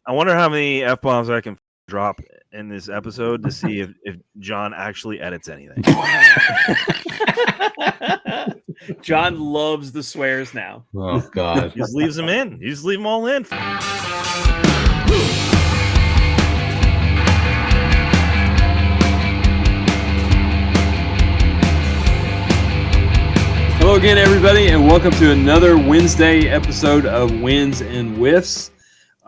I wonder how many F-bombs I can drop in this episode to see if John actually edits anything. John loves the swears now. Oh, God. He just leaves them in. You just leave them all in. Hello again, everybody, and welcome to another Wednesday episode of Wins and Wiffs.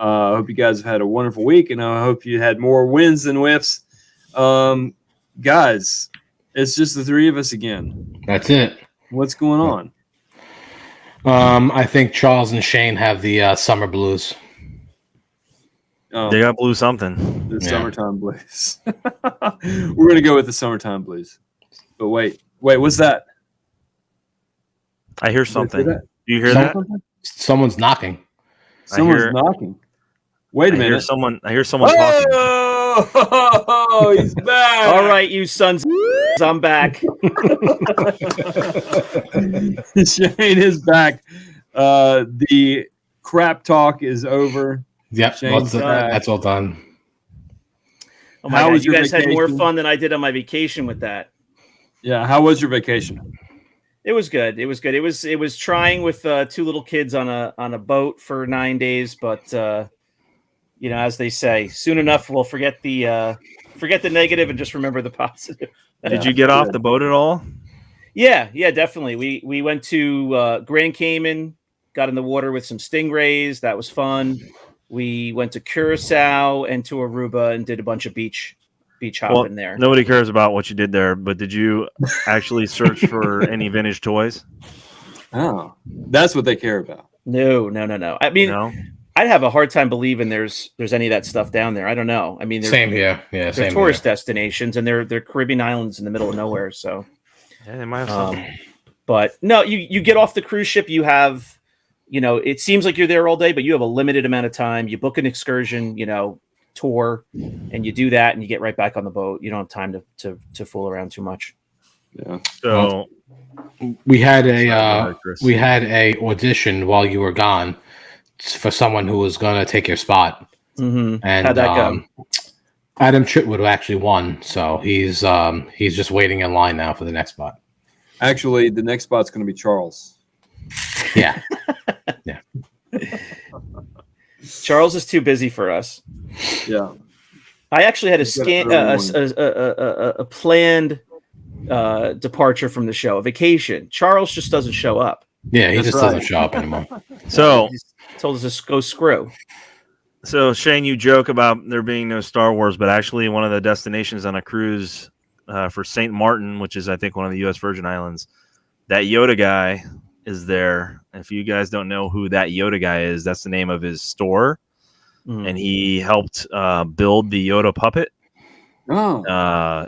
I hope you guys have had a wonderful week, and I hope you had more wins than whiffs. Guys, it's just the three of us again. That's it. What's going on? I think Charles and Shane have the summer blues. They got blue something. The summertime blues. We're going to go with the summertime blues. But wait, what's that? I hear something. Do you hear that? Someone's knocking. Someone's knocking. Wait a minute. I hear someone talking. Oh, he's back. All right, you sons. I'm back. Shane is back. The crap talk is over. Yep, that's all done. Oh my God, you guys had more fun than I did on my vacation with that. Yeah, how was your vacation? It was good. It was trying with two little kids on a boat for 9 days, but as they say, soon enough we'll forget the negative and just remember the positive. Did you get off the boat at all? Yeah, definitely. We went to Grand Cayman, got in the water with some stingrays. That was fun. We went to Curacao and to Aruba and did a bunch of beach hopping there. Nobody cares about what you did there, but did you actually search for any vintage toys? Oh, that's what they care about. No. I mean, I'd have a hard time believing there's any of that stuff down there. I don't know. I mean, same here. Yeah, they're tourist destinations, and they're Caribbean islands in the middle of nowhere. So, yeah, they might have something. But no, you get off the cruise ship. You have, it seems like you're there all day, but you have a limited amount of time. You book an excursion, tour, and you do that, and you get right back on the boat. You don't have time to fool around too much. Yeah. So we had a audition while you were gone for someone who was going to take your spot. Mm-hmm. And how'd that go? Adam Chitwood actually won, so he's just waiting in line now for the next spot. Actually, the next spot's going to be Charles. Yeah. Yeah. Charles is too busy for us. Yeah. I actually had a planned departure from the show, a vacation. Charles just doesn't show up. Yeah, he doesn't show up anymore. So he's told us to go screw. So Shane, you joke about there being no Star Wars, but actually one of the destinations on a cruise for St. Martin, which is I think one of the U.S. Virgin Islands, that Yoda guy is there. If you guys don't know who that Yoda guy is, that's the name of his store. Mm-hmm. And he helped build the Yoda puppet. Oh.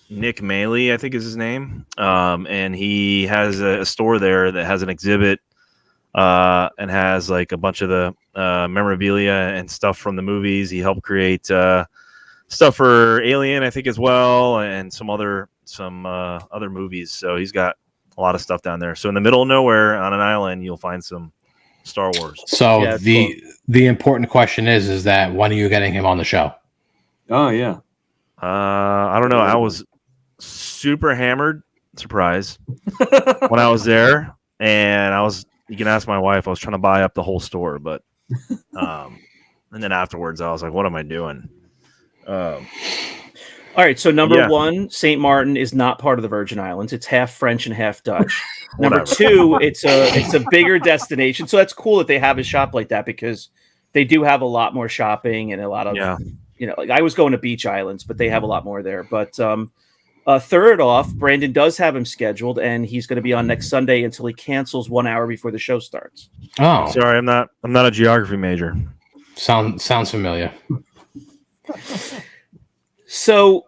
Nick Maley, I think is his name. And he has a store there that has an exhibit and has like a bunch of the memorabilia and stuff from the movies. He helped create stuff for Alien, I think, as well, and some other movies. So he's got a lot of stuff down there. So in the middle of nowhere on an island, you'll find some Star Wars. So yeah, the important question is that when are you getting him on the show? Oh yeah. I don't know. I was super hammered. Surprise. When I was there, and you can ask my wife, I was trying to buy up the whole store, but and then afterwards I was like, what am I doing? All right, so number one, St. Martin is not part of the Virgin Islands. It's half French and half Dutch. Number two, it's a bigger destination. So that's cool that they have a shop like that because they do have a lot more shopping and a lot of, like I was going to beach islands, but they have a lot more there. But third off, Brandon does have him scheduled, and he's going to be on next Sunday until he cancels 1 hour before the show starts. Oh, sorry, I'm not a geography major. Sounds familiar. So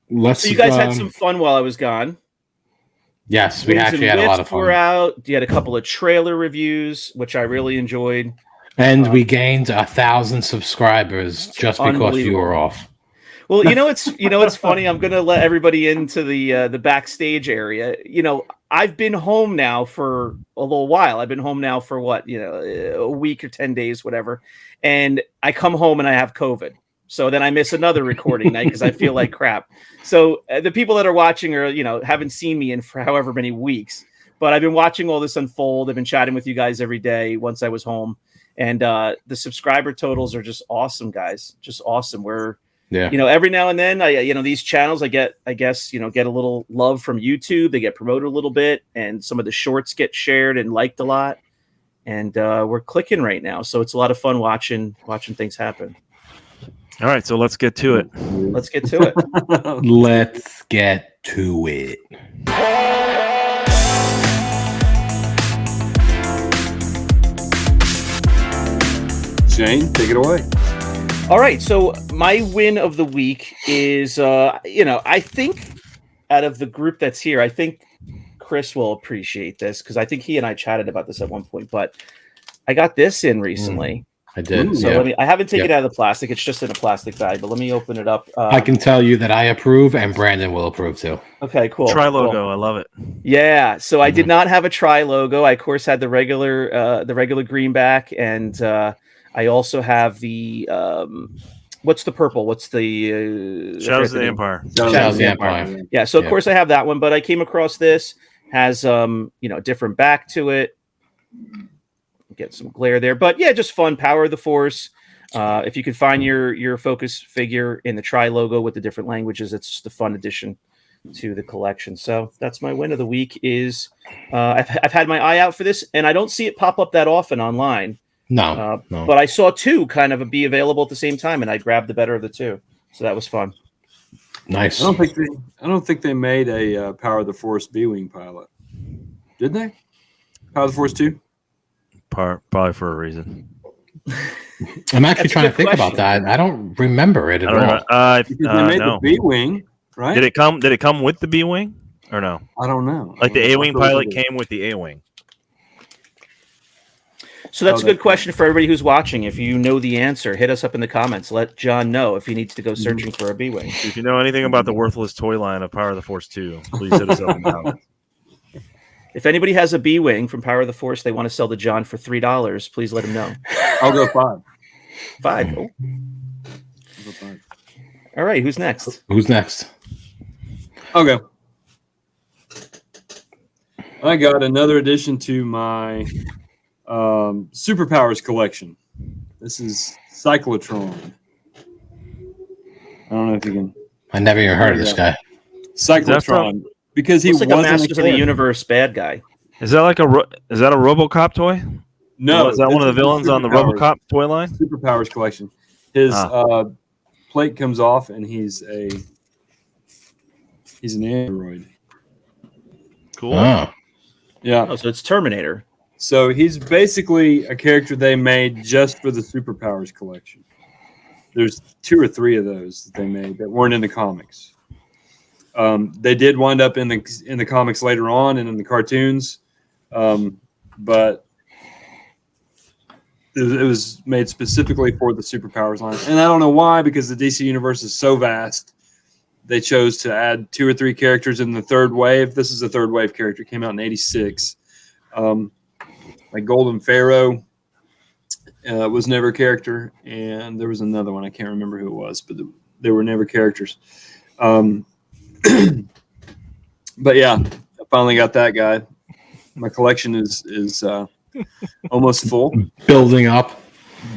you guys had some fun while I was gone. Yes, we actually had a lot of fun. We're out. You had a couple of trailer reviews, which I really enjoyed. And we gained 1,000 subscribers just because you were off. Well, it's funny. I'm going to let everybody into the backstage area. I've been home now for a little while. I've been home now for what, a week or 10 days, whatever. And I come home and I have COVID. So then I miss another recording night because I feel like crap. So the people that are watching are, haven't seen me in for however many weeks, but I've been watching all this unfold. I've been chatting with you guys every day once I was home. And the subscriber totals are just awesome, guys. Just awesome. Every now and then these channels get a little love from YouTube. They get promoted a little bit, and some of the shorts get shared and liked a lot. And we're clicking right now. So it's a lot of fun watching things happen. All right, so let's get to it. Let's get to it. Let's get to it. Shane, take it away. All right, so my win of the week is, I think out of the group that's here, I think Chris will appreciate this because I think he and I chatted about this at one point, but I got this in recently. I did. So I haven't taken it out of the plastic. It's just in a plastic bag, but let me open it up. I can tell you that I approve and Brandon will approve too. Okay, cool. Tri logo. Cool. I love it. Yeah. So I did not have a Tri logo. I, of course, had the regular greenback, and I also have the what's the purple? What's the Shadows of the Empire. Shadows of the Empire. Yeah. So of course I have that one, but I came across this, has different back to it. Get some glare there, but yeah, just fun. Power of the Force. If you could find your Focus figure in the Tri logo with the different languages, it's just a fun addition to the collection. So that's my win of the week. Is I've had my eye out for this, and I don't see it pop up that often online. No. But I saw two kind of be available at the same time, and I grabbed the better of the two. So that was fun. Nice. I don't think they made a Power of the Force B-wing pilot. Did they? Power of the Force 2? Probably for a reason. I'm actually trying to think about that. I don't remember it at all. Because they made the B-wing, right? Did it come with the B-wing or no? I don't know. Like the A-wing pilot came with the A-wing. So that's a good question for everybody who's watching. If you know the answer, hit us up in the comments. Let John know if he needs to go searching for a B-wing. If you know anything about the worthless toy line of Power of the Force 2, please hit us up in the comments. If anybody has a B-wing from Power of the Force they want to sell to John for $3, please let him know. I'll go 5. 5. Oh. I'll go 5. All right, who's next? Okay. I got another addition to my Superpowers collection. This is Cyclotron. I don't know if you can. I never even heard of this guy. Cyclotron, because he looks wasn't like a Masters of the Universe bad guy. Is that is that a RoboCop toy? No, is that one of the villains on the RoboCop toy line? Superpowers collection. His plate comes off, and he's an android. Cool. Oh. Yeah. Oh, so it's Terminator. So he's basically a character they made just for the Superpowers collection. There's 2 or 3 of those that they made that weren't in the comics. They did wind up in the comics later on and in the cartoons, but it was made specifically for the Superpowers line. And I don't know why, because the DC universe is so vast. They chose to add 2 or 3 characters in the third wave. This is a third wave character. It came out in '86. Like Golden Pharaoh was never a character, and there was another one. I can't remember who it was, but they were never characters. But yeah, I finally got that guy. My collection is almost full. Building up.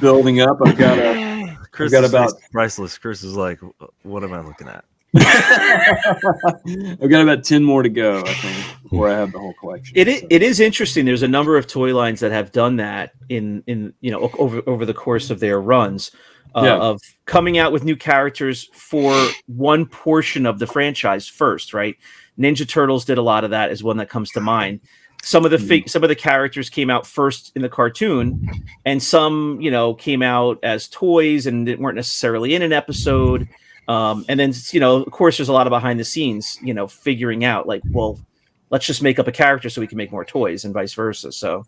I've got about priceless. Chris is like, what am I looking at? I've got about 10 more to go, I think, before I have the whole collection. It is interesting. There's a number of toy lines that have done that in over the course of their runs of coming out with new characters for one portion of the franchise first, right? Ninja Turtles did a lot of that, is one that comes to mind. Some of the characters came out first in the cartoon, and some came out as toys and weren't necessarily in an episode. And then, of course, there's a lot of behind the scenes, figuring out like, well, let's just make up a character so we can make more toys and vice versa. So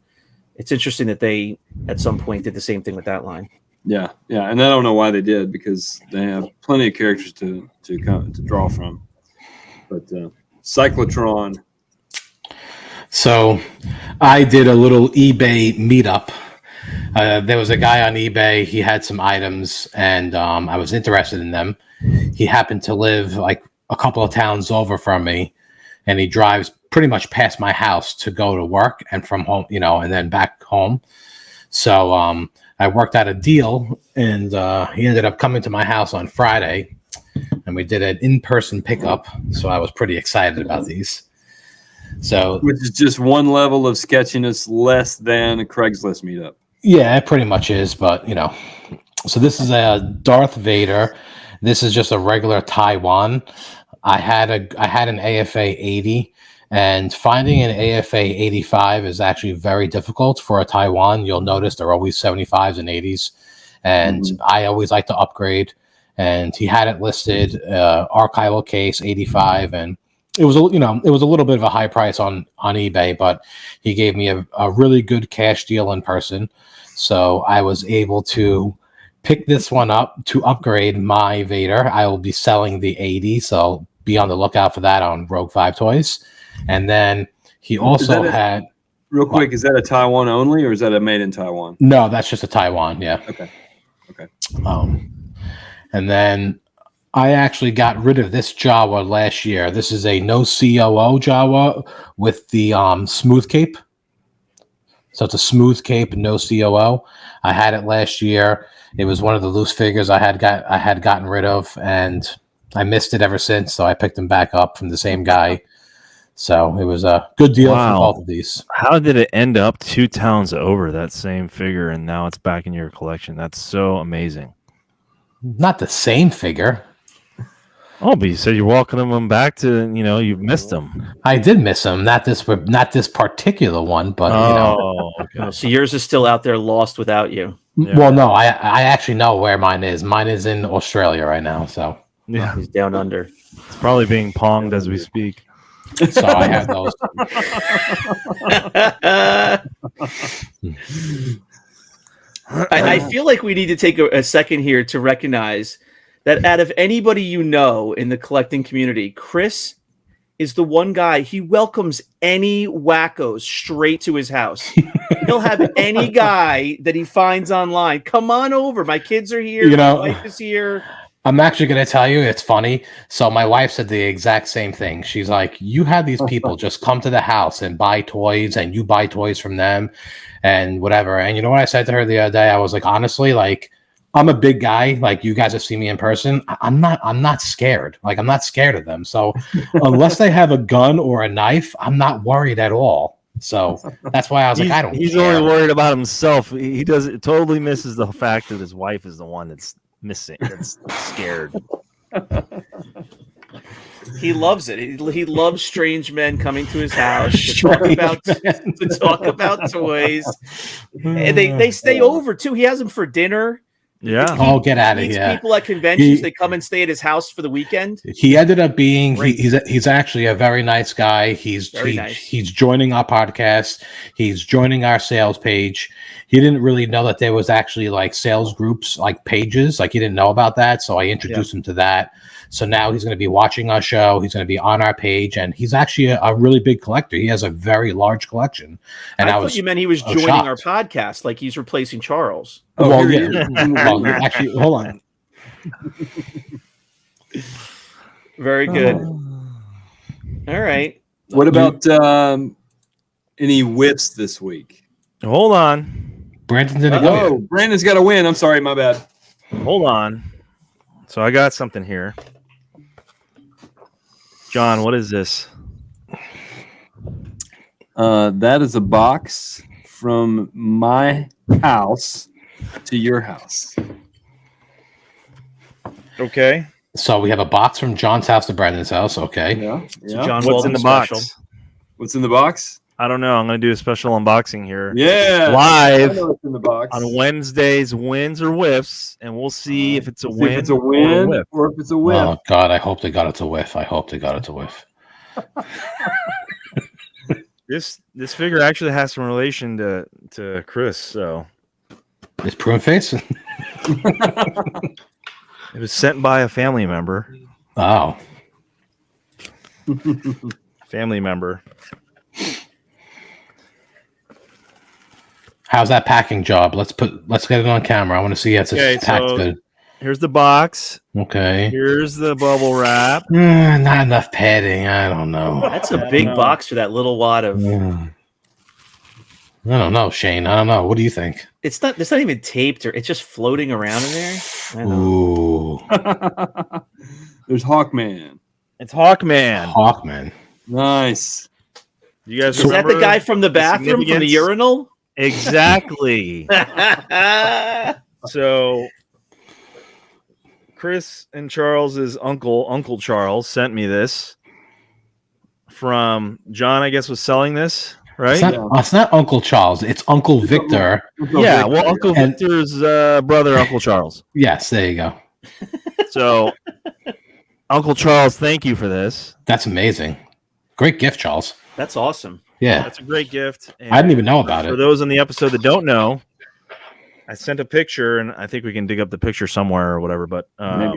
it's interesting that they, at some point, did the same thing with that line. Yeah. And I don't know why they did, because they have plenty of characters to draw from. But Cyclotron. So I did a little eBay meetup. There was a guy on eBay. He had some items, and I was interested in them. He happened to live like a couple of towns over from me, and he drives pretty much past my house to go to work and from home, and then back home. So I worked out a deal, and he ended up coming to my house on Friday, and we did an in-person pickup. So I was pretty excited about these. So, which is just one level of sketchiness less than a Craigslist meetup. Yeah, it pretty much is, but So this is a Darth Vader. This is just a regular Taiwan. I had an AFA 80, and finding an AFA 85 is actually very difficult for a Taiwan. You'll notice they're always 75s and 80s, and I always like to upgrade. And he had it listed, archival case 85, and it was a little bit of a high price on eBay, but he gave me a really good cash deal in person. So I was able to pick this one up to upgrade my Vader. I will be selling the 80, so be on the lookout for that on Rogue 5 Toys. And then he also had... Real quick, is that a Taiwan only, or is that a made in Taiwan? No, that's just a Taiwan, yeah. Okay. And then I actually got rid of this Jawa last year. This is a no COO Jawa with the smooth cape. So it's a smooth cape, no COO. I had it last year. It was one of the loose figures I had gotten rid of, and I missed it ever since. So I picked them back up from the same guy. So it was a good deal for both of these. How did it end up 2 towns over that same figure, and now it's back in your collection? That's so amazing. Not the same figure. Oh, but you said you're welcoming them back to, you've missed them. I did miss them. Not this particular one, but okay. So yours is still out there, lost without you. Yeah. Well, no, I actually know where mine is. Mine is in Australia right now. So yeah, he's down under. It's probably being ponged as we speak. So I have those. I feel like we need to take a second here to recognize that out of anybody in the collecting community, Chris is the one guy. He welcomes any wackos straight to his house. He'll have any guy that he finds online. Come on over. My kids are here. My wife is here. I'm actually going to tell you, it's funny. So my wife said the exact same thing. She's like, you have these people just come to the house and buy toys, and you buy toys from them and whatever. And you know what I said to her the other day? I was like, honestly, like, I'm a big guy. Like, you guys have seen me in person. I'm not scared. Like, I'm not scared of them. So unless they have a gun or a knife, I'm not worried at all. So that's why I was like, I don't care. He's only worried about himself. He totally misses the fact that his wife is the one that's missing. That's scared. He loves it. He loves strange men coming to his house to talk about toys. And they stay over too. He has them for dinner. Yeah. Oh, get out of here. People at conventions, they come and stay at his house for the weekend. He ended up being he's actually a very nice guy. He's joining our podcast. He's joining our sales page. He didn't really know that there was actually like sales groups, like pages. Like he didn't know about that. So I introduced him to that. So now he's going to be watching our show. He's going to be on our page, and he's actually a really big collector. He has a very large collection. And I thought you meant he was joining our podcast, like he's replacing Charles. Oh, well, yeah. Well, actually, hold on. Very good. All right. What about any whiffs this week? Hold on. Brandon didn't go. Oh, Brandon's got to win. I'm sorry, my bad. Hold on. So I got something here. John, what is this? That is a box from my house to your house. Okay. So we have a box from John's house to Brandon's house. Okay. Yeah. John, what's in the box? What's in the box? I don't know. I'm going to do a special unboxing here. Yeah. Live I know what's in the box. on Wednesday's Wins or Wiffs, and we'll see if it's a win, if it's a win or if it's a whiff. Oh, God. I hope they got it to whiff. I hope they got it to whiff. This figure actually has some relation to Chris, so. It's Prune Face? It was sent by a family member. Oh. Family member. How's that packing job? Let's get it on camera. I want to see if it's packed good. Here's the box. Okay. Here's the bubble wrap. Not enough padding. I don't know. That's a big box for that little wad of. I don't know, Shane. I don't know. What do you think? It's not even taped, or it's just floating around in there. I don't know. Ooh. There's Hawkman. It's Hawkman. Hawkman. Nice. You guys Is that the guy from the bathroom, from the urinal? Exactly. So Chris and Charles's Uncle Charles, sent me this from John, I guess, was selling this, right? It's not Uncle Charles. It's Uncle Victor. Uncle Victor's brother, Uncle Charles. Yes, there you go. So, Uncle Charles, thank you for this. That's amazing. Great gift, Charles. That's awesome. Yeah. That's a great gift. And I didn't even know about it. For those on the episode that don't know, I sent a picture, and I think we can dig up the picture somewhere or whatever, but at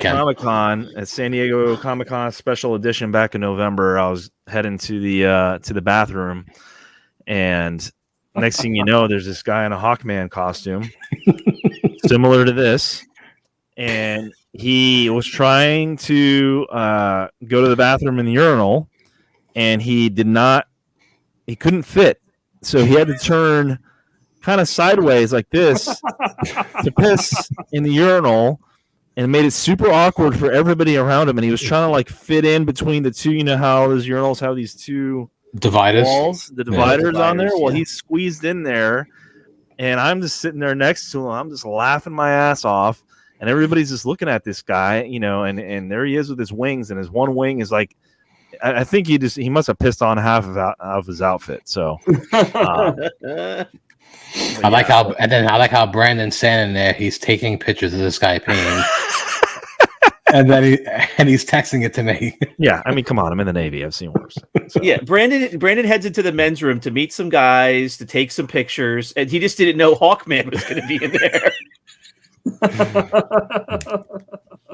Comic-Con, at San Diego Comic-Con special edition back in November, I was heading to the bathroom, and next thing you know, there's this guy in a Hawkman costume, similar to this, and he was trying to go to the bathroom in the urinal, and he couldn't fit. So he had to turn kind of sideways like this to piss in the urinal, and it made it super awkward for everybody around him. And he was trying to like fit in between the two. You know how those urinals have these two dividers, walls, the dividers on there? Well, he squeezed in there, and I'm just sitting there next to him. I'm just laughing my ass off, and everybody's just looking at this guy, and there he is with his wings, and his one wing is like, I think he must have pissed on half of his outfit. So I like how Brandon's standing there. He's taking pictures of this guy peeing, and he's texting it to me. Yeah, I mean, come on, I'm in the Navy. I've seen worse. So. Yeah, Brandon heads into the men's room to meet some guys, to take some pictures, and he just didn't know Hawkman was going to be in there.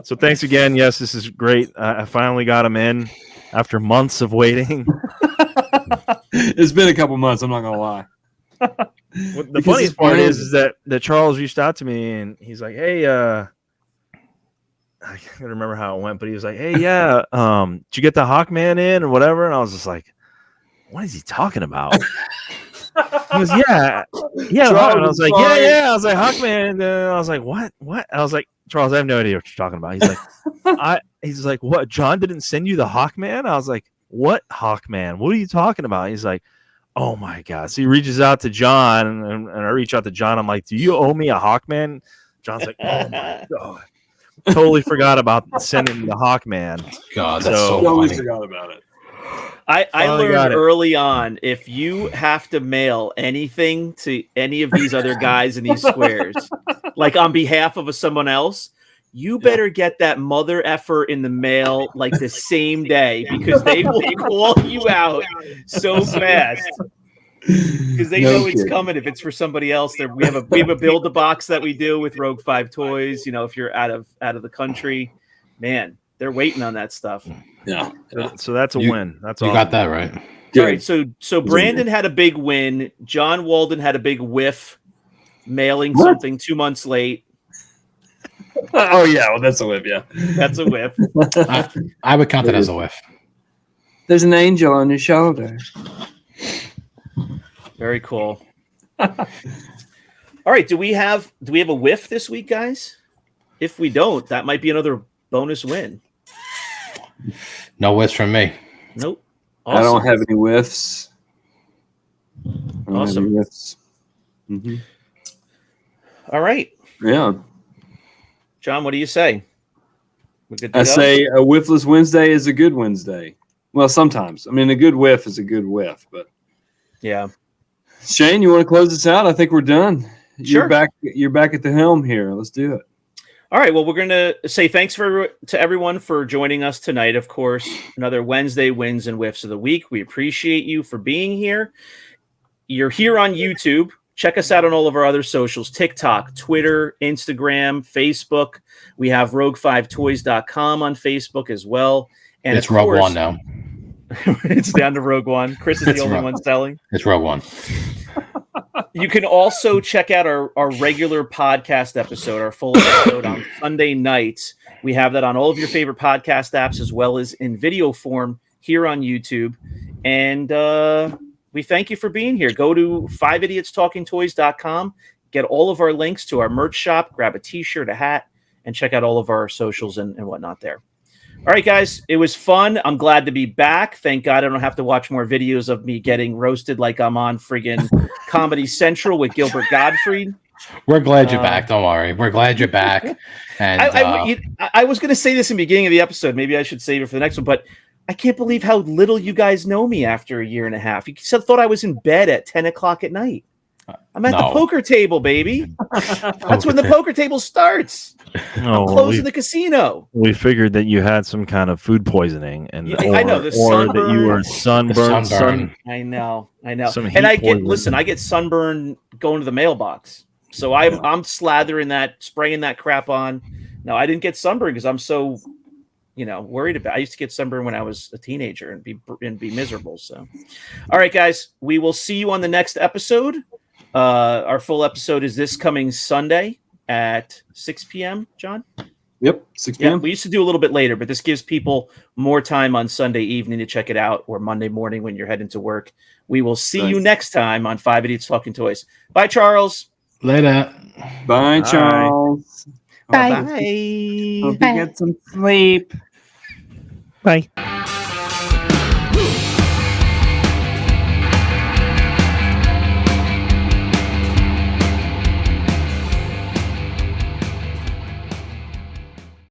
So thanks again. Yes, this is great. I finally got him in after months of waiting. It's been a couple months, I'm not gonna lie. The funniest part is that Charles reached out to me, and he's like, hey, I can't remember how it went, but he was like, hey, yeah, did you get the Hawkman in or whatever? And I was just like, what is he talking about? He goes, yeah. And I was like, yeah. I was like, Hawkman. And I was like, what? I was like, Charles, I have no idea what you're talking about. He's like, he's like, what? John didn't send you the Hawkman? I was like, what Hawkman? What are you talking about? He's like, oh my God. So he reaches out to John, and I reach out to John. I'm like, do you owe me a Hawkman? John's like, oh my God. Totally forgot about sending the Hawkman. God, that's so funny. Forgot about it. I learned early on, if you have to mail anything to any of these other guys in these squares, like on behalf of someone else, you better get that mother effer in the mail like the same day, because they will call you out so fast. Because they know it's coming. If it's for somebody else, we have a build a box that we do with Rogue 5 Toys. If you're out of the country, man, they're waiting on that stuff. Yeah. So that's a win. That's all. You got that right. All right. So Brandon had a big win. John Walden had a big whiff, mailing something 2 months late. Oh yeah, well that's a whiff. Yeah, that's a whiff. I would count it as a whiff. There's an angel on your shoulder. Very cool. All right, do we have a whiff this week, guys? If we don't, that might be another bonus win. No whiffs from me. Nope. Awesome. I don't have any whiffs. Awesome. Mm-hmm. All right. Yeah. John, what do you say? I say a whiffless Wednesday is a good Wednesday. Well, sometimes. I mean, a good whiff is a good whiff, but yeah. Shane, you want to close this out? I think we're done. Sure. You're back at the helm here. Let's do it. All right. Well, we're going to say thanks to everyone for joining us tonight. Of course, another Wednesday Wins and Wiffs of the week. We appreciate you for being here. You're here on YouTube. Check us out on all of our other socials: TikTok, Twitter, Instagram, Facebook. We have rogue5toys.com on Facebook as well. And it's Rogue One now. It's down to Rogue One. Chris is the only one selling. It's Rogue One. You can also check out our regular podcast episode, our full episode on Sunday nights. We have that on all of your favorite podcast apps as well as in video form here on YouTube. And we thank you for being here. Go to 5idiotstalkingtoys.com. Get all of our links to our merch shop. Grab a t-shirt, a hat, and check out all of our socials and whatnot there. All right, guys, it was fun. I'm glad to be back. Thank God I don't have to watch more videos of me getting roasted like I'm on friggin' Comedy Central with Gilbert Gottfried. We're glad you're back. Don't worry. We're glad you're back. And I was going to say this in the beginning of the episode. Maybe I should save it for the next one, but I can't believe how little you guys know me after a year and a half. You thought I was in bed at 10 o'clock at night. I'm at the poker table, baby. That's when the poker table starts. I'm closing the casino. We figured that you had some kind of food poisoning, and I know the or that you were sunburned. I know. And I get sunburn going to the mailbox. So I'm slathering that, spraying that crap on. No, I didn't get sunburn because I'm so, worried about. I used to get sunburn when I was a teenager and be miserable. So, all right, guys, we will see you on the next episode. Our full episode is this coming Sunday at 6 p.m. John. Yep, 6 p.m. Yeah, we used to do a little bit later, but this gives people more time on Sunday evening to check it out, or Monday morning when you're heading to work. We will see you next time on 5 Idiots Talking Toys. Bye, Charles. Later. Bye, Charles. Bye. Hope you get some sleep. Bye.